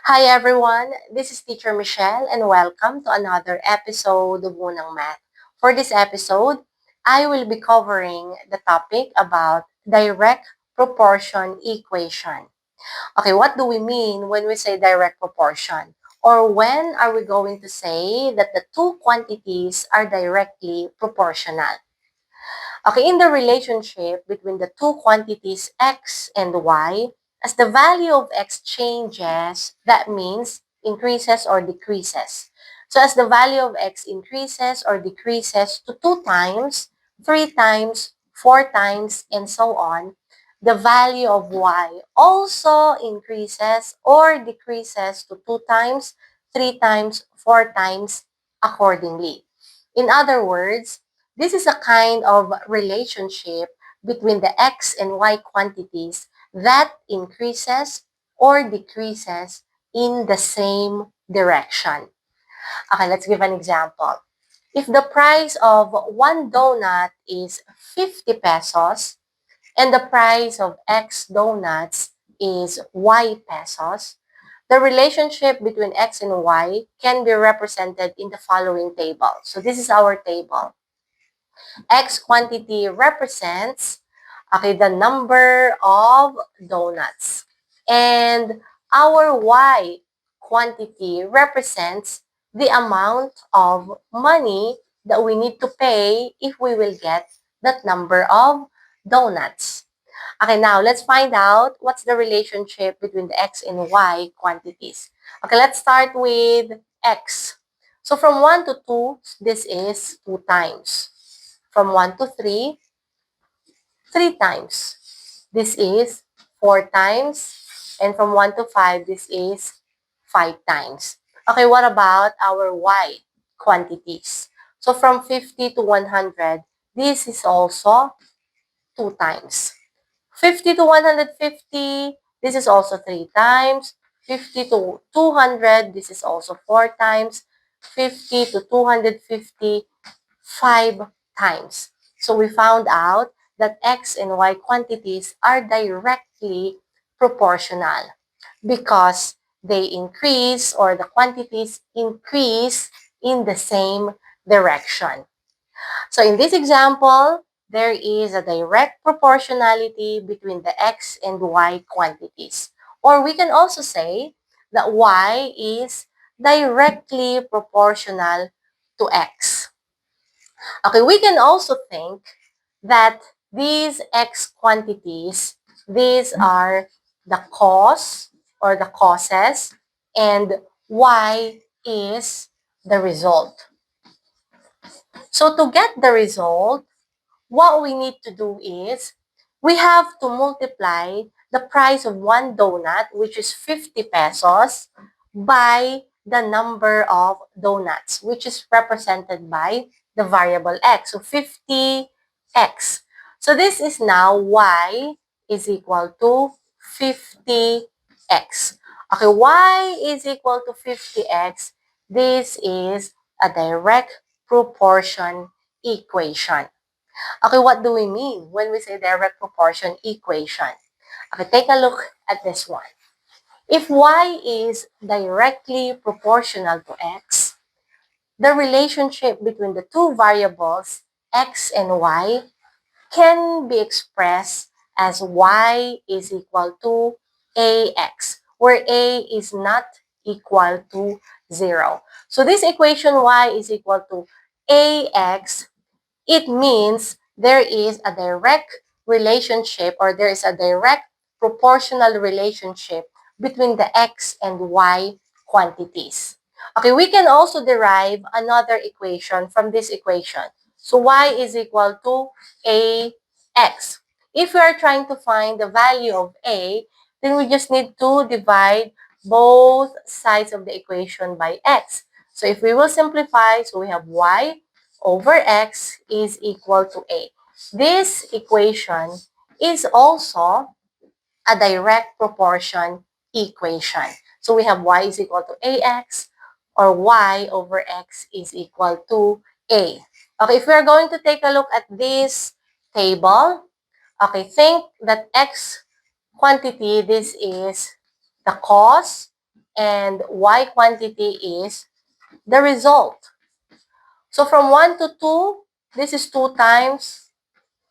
Hi everyone, this is Teacher Michelle and welcome to another episode of Unang Math. For this episode, I will be covering the topic about direct proportion equation. Okay, what do we mean when we say direct proportion? Or when are we going to say that the two quantities are directly proportional? Okay, in the relationship between the two quantities x and y, as the value of x changes, that means increases or decreases. So as the value of x increases or decreases to 2 times, 3 times, 4 times, and so on, the value of y also increases or decreases to 2 times, 3 times, 4 times accordingly. In other words, this is a kind of relationship between the x and y quantities that increases or decreases in the same direction. Okay, let's give an example. If the price of one donut is 50 pesos and the price of X donuts is Y pesos, the relationship between X and Y can be represented in the following table. So this is our table. X quantity represents, okay, the number of donuts. And our Y quantity represents the amount of money that we need to pay if we will get that number of donuts. Okay, now let's find out what's the relationship between the X and Y quantities. Okay, let's start with X. So from 1 to 2, this is 2 times. From 1 to 3, 3 times. This is 4 times. And from 1 to 5, this is 5 times. Okay, what about our Y quantities? So from 50 to 100, this is also 2 times. 50 to 150, this is also 3 times. 50 to 200, this is also 4 times. 50 to 250, 5 times. So we found out that x and y quantities are directly proportional because they increase or the quantities increase in the same direction. So in this example, there is a direct proportionality between the x and y quantities. Or we can also say that y is directly proportional to x. Okay, we can also think that these x quantities, these are the cause or the causes, and y is the result. So to get the result, what we need to do is we have to multiply the price of one donut, which is 50 pesos, by the number of donuts, which is represented by the variable x. So 50x. So this is now y is equal to 50x. Okay, y is equal to 50x. This is a direct proportion equation. Okay, what do we mean when we say direct proportion equation? Okay, take a look at this one. If y is directly proportional to x, the relationship between the two variables, x and y, can be expressed as y is equal to ax, where a is not equal to 0. So this equation y is equal to ax, it means there is a direct relationship or there is a direct proportional relationship between the x and y quantities. Okay, we can also derive another equation from this equation. So y is equal to ax. If we are trying to find the value of a, then we just need to divide both sides of the equation by x. So if we will simplify, so we have y over x is equal to a. This equation is also a direct proportion equation. So we have y is equal to ax or y over x is equal to a. Okay, if we are going to take a look at this table, okay, think that x quantity, this is the cause, and y quantity is the result. So from 1 to 2, this is 2 times,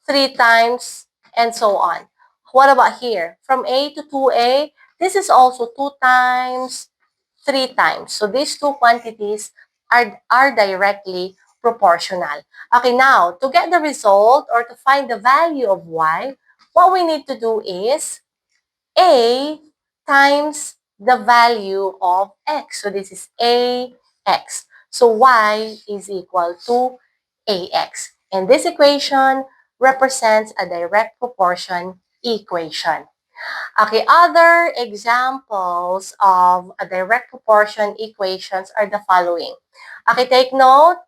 3 times, and so on. What about here? From A to 2A, this is also 2 times, 3 times. So these two quantities are directly proportional. Okay, now, to get the result or to find the value of y, what we need to do is A times the value of x. So this is ax. So y is equal to ax. And this equation represents a direct proportion equation. Okay, other examples of a direct proportion equations are the following. Okay, take note.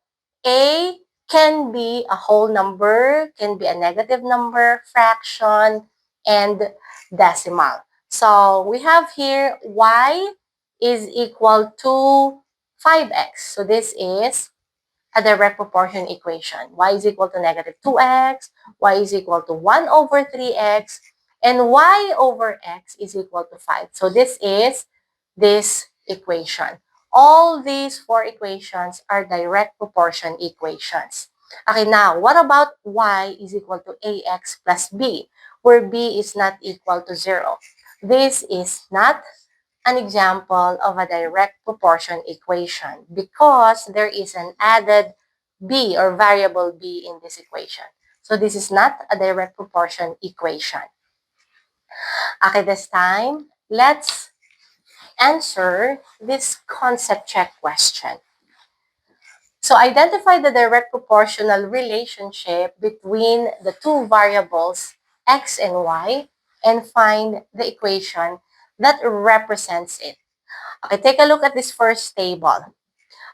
A can be a whole number, can be a negative number, fraction, and decimal. So we have here y is equal to 5x. So this is a direct proportion equation. Y is equal to negative 2x, y is equal to 1 over 3x, and y over x is equal to 5. So this is this equation. All these four equations are direct proportion equations. Okay, now, what about y is equal to ax plus b, where b is not equal to 0? This is not an example of a direct proportion equation because there is an added b or variable b in this equation. So this is not a direct proportion equation. Okay, this time, let's answer this concept check question. So identify the direct proportional relationship between the two variables x and y and find the equation that represents it. Okay, take a look at this first table.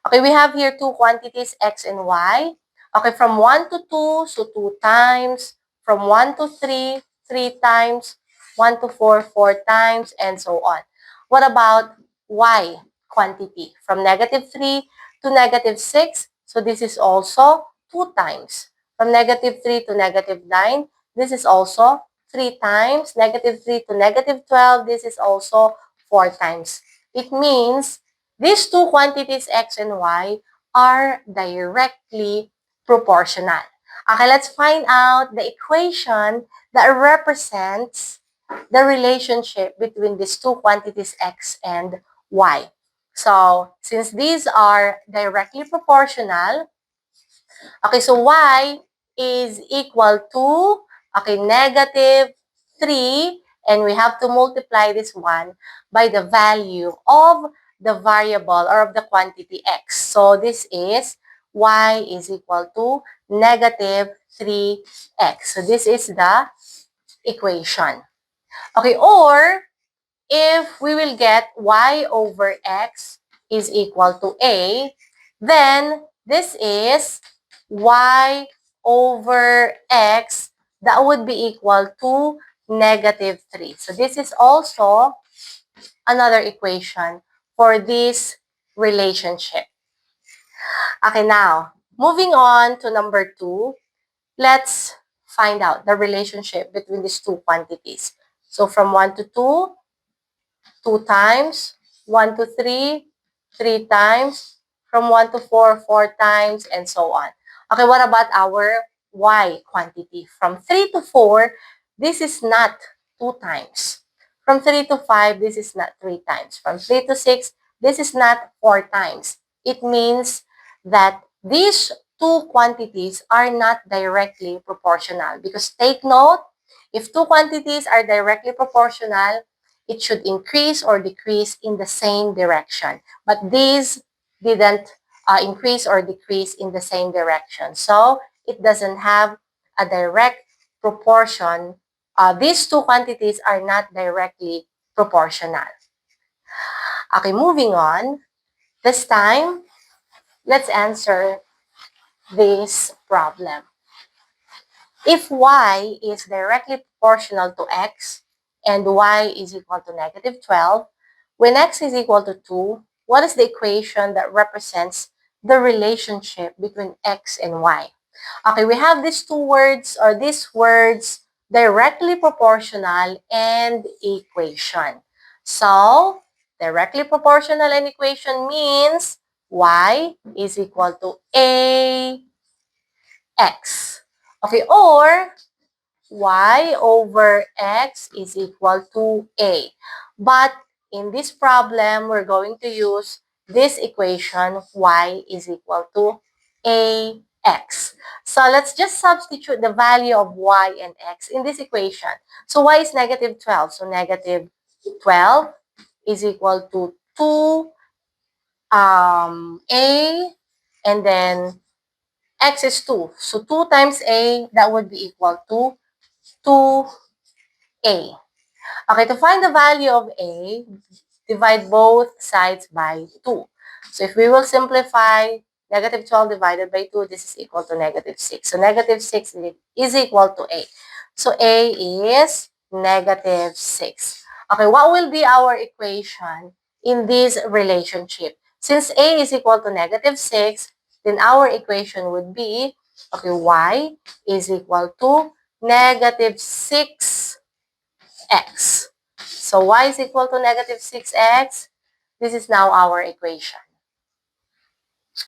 Okay, we have here two quantities, x and y. Okay, from 1 to 2, so 2 times. From 1 to 3, 3 times. 1 to 4, 4 times, and so on. What about y quantity? From negative 3 to negative 6, so this is also 2 times. From negative 3 to negative 9, this is also 3 times. Negative 3 to negative 12, this is also 4 times. It means these two quantities, x and y, are directly proportional. Okay, let's find out the equation that represents the relationship between these two quantities, x and y. So, since these are directly proportional, okay, so y is equal to, okay, negative 3, and we have to multiply this one by the value of the variable or of the quantity x. So this is y is equal to negative 3x. So this is the equation. Okay, or if we will get y over x is equal to a, then this is y over x that would be equal to negative 3. So this is also another equation for this relationship. Okay, now, moving on to number 2, let's find out the relationship between these two quantities. So from 1 to 2, 2 times, 1 to 3, 3 times, from 1 to 4, 4 times, and so on. Okay, what about our y quantity? From 3 to 4, this is not 2 times. From 3 to 5, this is not 3 times. From 3 to 6, this is not 4 times. It means that these two quantities are not directly proportional. Because take note, if two quantities are directly proportional, it should increase or decrease in the same direction. But these didn't increase or decrease in the same direction. So it doesn't have a direct proportion. These two quantities are not directly proportional. Okay, moving on. This time, let's answer this problem. If y is directly proportional to x and y is equal to negative 12, when x is equal to 2, what is the equation that represents the relationship between x and y? Okay, we have these two words or these words directly proportional and equation. So, Directly proportional an equation means y is equal to ax. Okay, or y over x is equal to a. But in this problem, we're going to use this equation, y is equal to ax. So let's just substitute the value of y and x in this equation. So y is negative 12. So negative 12 is equal to 2 a, and then x is 2. So 2 times a, that would be equal to 2a. Okay, to find the value of a, divide both sides by 2. So if we will simplify, negative 12 divided by 2, this is equal to negative 6. So negative 6 is equal to a. So a is negative 6. Okay, what will be our equation in this relationship? Since a is equal to negative 6, then our equation would be, okay, y is equal to negative 6x. So y is equal to negative 6x. This is now our equation.